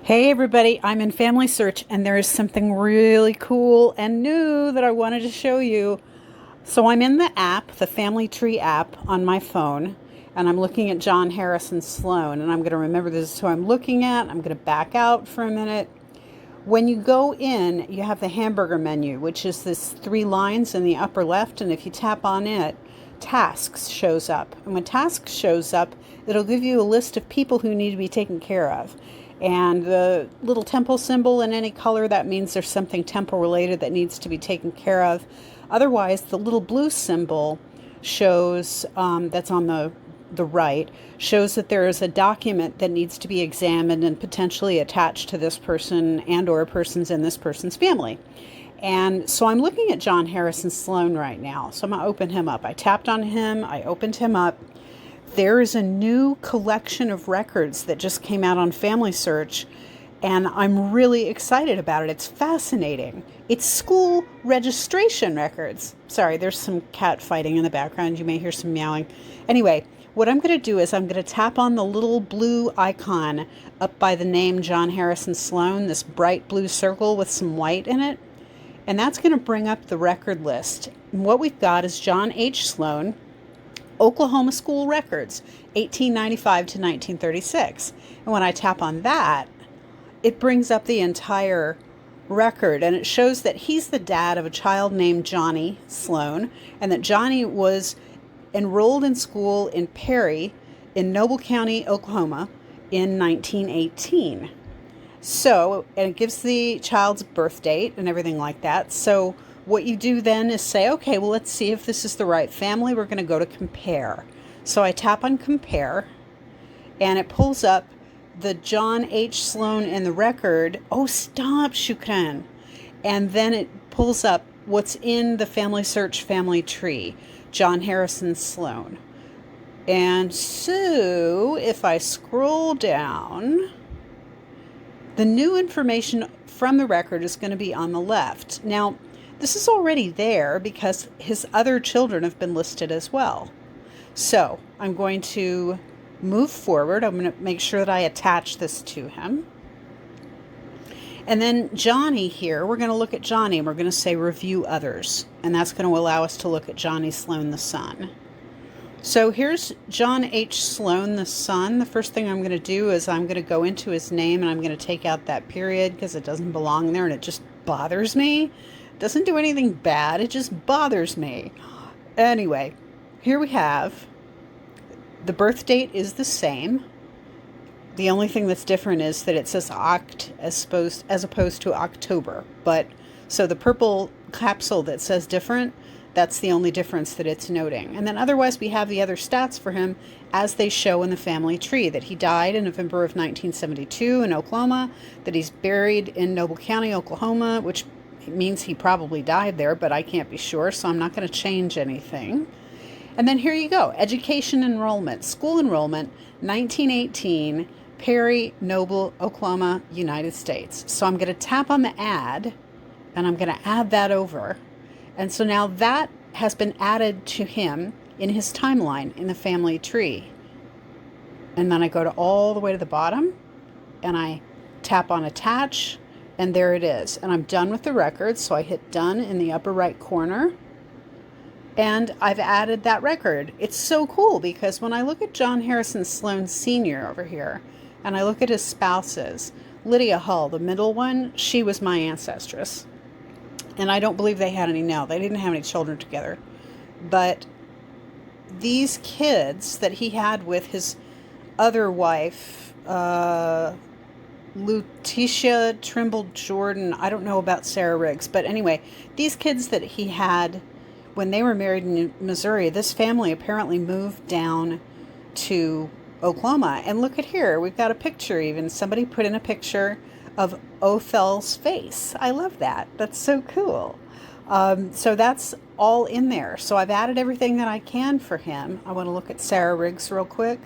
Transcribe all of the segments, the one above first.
Hey everybody, I'm in FamilySearch and there is something really cool and new that I wanted to show you. So I'm in the app, the Family Tree app on my phone, and I'm looking at John Harrison Sloan, and I'm going to remember this is who I'm looking at. I'm going to back out for a minute. When you go in, you have the hamburger menu, which is this three lines in the upper left, and if you tap on it, tasks shows up. And when tasks shows up, it'll give you a list of people who need to be taken care of. And the little temple symbol in any color, that means there's something temple related that needs to be taken care of. Otherwise, the little blue symbol shows, that's on the right, shows that there is a document that needs to be examined and potentially attached to this person and or persons in this person's family. And so I'm looking at John Harrison Sloan right now. So I'm going to open him up. I tapped on him. I opened him up. There is a new collection of records that just came out on FamilySearch, and I'm really excited about it. It's fascinating. It's school registration records. Sorry, there's some cat fighting in the background. You may hear some meowing. Anyway, what I'm going to do is I'm going to tap on the little blue icon up by the name John Harrison Sloan, this bright blue circle with some white in it, and that's going to bring up the record list. And what we've got is John H. Sloan, Oklahoma School Records, 1895 to 1936. And when I tap on that, it brings up the entire record, and it shows that he's the dad of a child named Johnny Sloan, and that Johnny was enrolled in school in Perry in Noble County, Oklahoma in 1918. So, and it gives the child's birth date and everything like that. So what you do then is say, okay, well, let's see if this is the right family. We're going to go to compare. So I tap on compare, and it pulls up the John H. Sloan in the record. Oh, stop, Shukran. And then it pulls up what's in the FamilySearch family tree, John Harrison Sloan. And so if I scroll down, the new information from the record is going to be on the left. Now, this is already there because his other children have been listed as well. So I'm going to move forward. I'm going to make sure that I attach this to him. And then Johnny here, we're going to look at Johnny and we're going to say review others. And that's going to allow us to look at Johnny Sloan, the son. So here's John H. Sloan, the son. The first thing I'm going to do is I'm going to go into his name and I'm going to take out that period because it doesn't belong there and it just bothers me. Doesn't do anything bad, it just bothers me. Anyway, here we have the birth date is the same. The only thing that's different is that it says Oct as opposed to October. But so the purple capsule that says different, that's the only difference that it's noting. And then otherwise we have the other stats for him as they show in the family tree, that he died in November of 1972 in Oklahoma, that he's buried in Noble County, Oklahoma, which it means he probably died there, but I can't be sure, so I'm not going to change anything. And then here you go. Education enrollment, school enrollment, 1918, Perry, Noble, Oklahoma, United States. So I'm going to tap on the add, and I'm going to add that over. And so now that has been added to him in his timeline in the family tree. And then I go to all the way to the bottom, and I tap on attach, and there it is. And I'm done with the record, so I hit done in the upper right corner. And I've added that record. It's so cool because when I look at John Harrison Sloan Sr. over here, and I look at his spouses, Lydia Hull, the middle one, she was my ancestress. And I don't believe they had any now. They didn't have any children together. But these kids that he had with his other wife, Lutetia Trimble Jordan, I don't know about Sarah Riggs, but anyway, these kids that he had when they were married in Missouri, this family apparently moved down to Oklahoma. And look at here, we've got a picture even. Somebody put in a picture of Othel's face. I love that. That's so cool. So that's all in there. So I've added everything that I can for him. I want to look at Sarah Riggs real quick.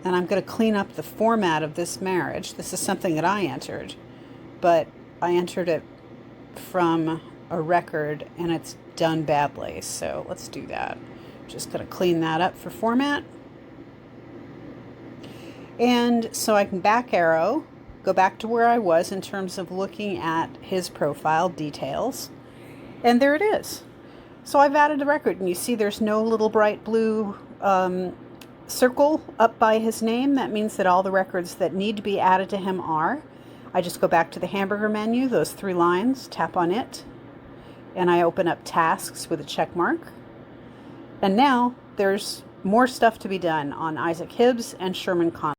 And I'm going to clean up the format of this marriage. This is something that I entered, but I entered it from a record and it's done badly. So let's do that. Just going to clean that up for format. And so I can back arrow go back to where I was in terms of looking at his profile details, and there it is. So I've added a record, and you see there's no little bright blue circle up by his name. That means that all the records that need to be added to him are. I just go back to the hamburger menu, those 3 lines, tap on it, and I open up tasks with a check mark. And now there's more stuff to be done on Isaac Hibbs and Sherman Connell.